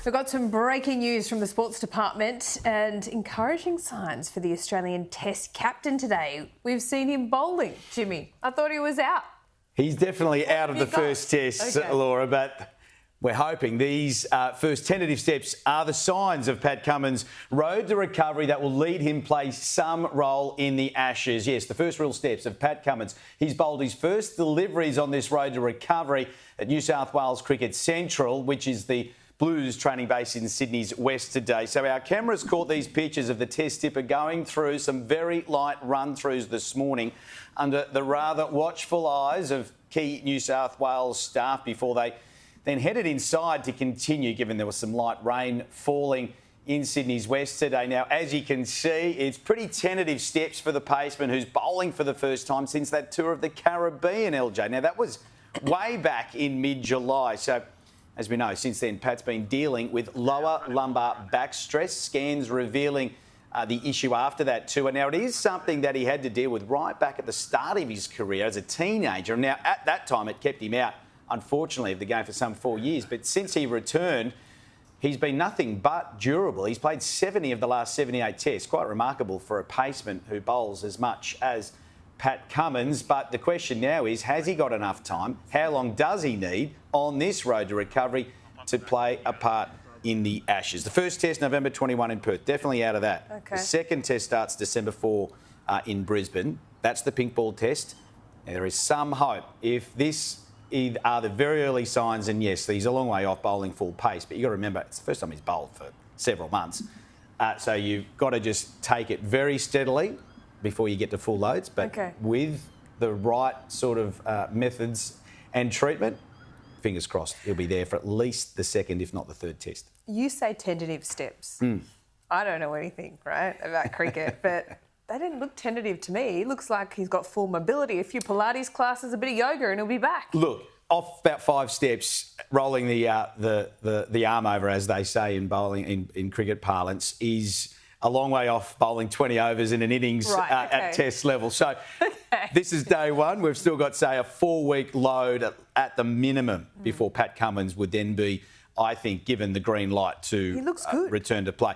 We've got some breaking news from the sports department and encouraging signs for the Australian Test captain today. We've seen him bowling, Jimmy. I thought he was out. He's definitely out of the first test, Okay. Laura, but we're hoping these first tentative steps are the signs of Pat Cummins' road to recovery that will lead him play some role in the Ashes. Yes, the first real steps of Pat Cummins. He's bowled his first deliveries on this road to recovery at New South Wales Cricket Central, which is the Blues training base in Sydney's west today. So our cameras caught these pictures of the test tipper going through some very light run-throughs this morning under the rather watchful eyes of key New South Wales staff before they then headed inside to continue, given there was some light rain falling in Sydney's west today. Now, as you can see, it's pretty tentative steps for the paceman who's bowling for the first time since that tour of the Caribbean, LJ. Now, that was way back in mid-July. So, as we know, since then, Pat's been dealing with lower lumbar back stress, scans revealing the issue after that tour. Now, it is something that he had to deal with right back at the start of his career as a teenager. Now, at that time, it kept him out, unfortunately, of the game for some 4 years. But since he returned, he's been nothing but durable. He's played 70 of the last 78 tests. Quite remarkable for a paceman who bowls as much as Pat Cummins. But the question now is, has he got enough time? How long does he need on this road to recovery to play a part in the Ashes? The first test, November 21 in Perth, definitely out of that. Okay. The second test starts December 4 in Brisbane. That's the pink ball test. Now, there is some hope if this are the very early signs, and yes, he's a long way off bowling full pace, but you've got to remember, it's the first time he's bowled for several months. So you've got to just take it very steadily before you get to full loads, but with the right sort of methods and treatment, fingers crossed, he'll be there for at least the second, if not the third test. You say tentative steps. I don't know anything, right, about cricket, but they didn't look tentative to me. He looks like he's got full mobility, a few Pilates classes, a bit of yoga, and he'll be back. Look, off about 5 steps, rolling the arm over, as they say in bowling, in cricket parlance, is a long way off bowling 20 overs in an innings at test level. So this is day one. We've still got, say, a 4-week load at the minimum before Pat Cummins would then be, I think, given the green light to return to play.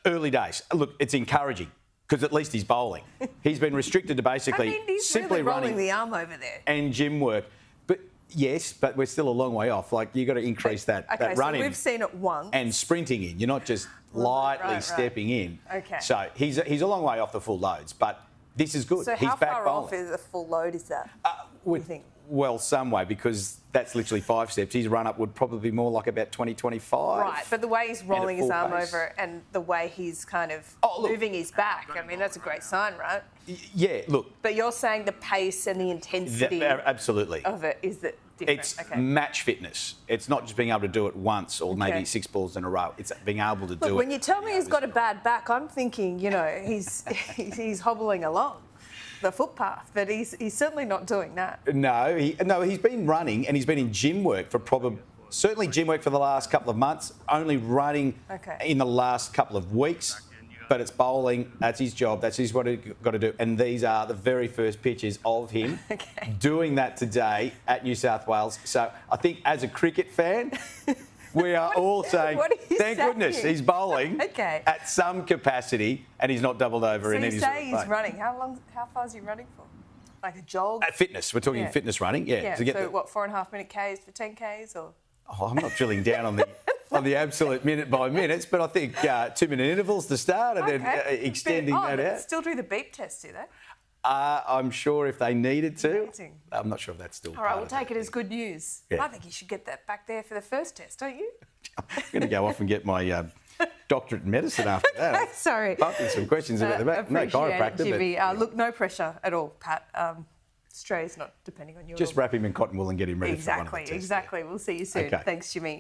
Early days. Look, it's encouraging because at least he's bowling. He's been restricted to basically he's simply really rolling the arm over there. And gym work. But yes, but we're still a long way off. Like, you've got to increase that running. So we've seen it once. And sprinting in. You're not just lightly stepping in. Okay. So he's a long way off the full loads, but this is good. So he's how back far bowling. off is a full load is that, you think? Well, some way, because that's literally 5 steps. His run-up would probably be more like about 20, 25. Right, but the way he's rolling his arm over and the way he's kind of moving his back, I mean, that's a great sign, right? Yeah, look. But you're saying the pace and the intensity absolutely of it is that different? It's match fitness. It's not just being able to do it once or maybe 6 balls in a row. It's being able to do it. When you tell me he's got a bad back, I'm thinking, you know, he's hobbling along the footpath, but he's certainly not doing that. No, he's been running and he's been in gym work for certainly gym work for the last couple of months, only running in the last couple of weeks, but it's bowling, that's his job, that's what he's got to do, and these are the very first pictures of him doing that today at New South Wales. So I think as a cricket fan, we are all saying, thank goodness he's bowling at some capacity and he's not doubled over in any sort of So you say he's running. How far is he running for? Like a jog? At fitness. We're talking fitness running, To get 4.5 minute Ks for 10 Ks or? Oh, I'm not drilling down on the absolute minute by minutes, but I think 2-minute intervals to start and then extending that out. Still do the beep test, do they? I'm sure if they needed to. Amazing. I'm not sure if that's still all right, we'll take it as good news. Yeah. I think you should get that back there for the first test, don't you? I'm going to go off and get my doctorate in medicine after that. Sorry. Bumping some questions about the back. No chiropractor. Jimmy. Look, no pressure at all, Pat. Australia's not depending on you. Just wrap him in cotton wool and get him ready for one of the tests. Exactly. We'll see you soon. Thanks, Jimmy.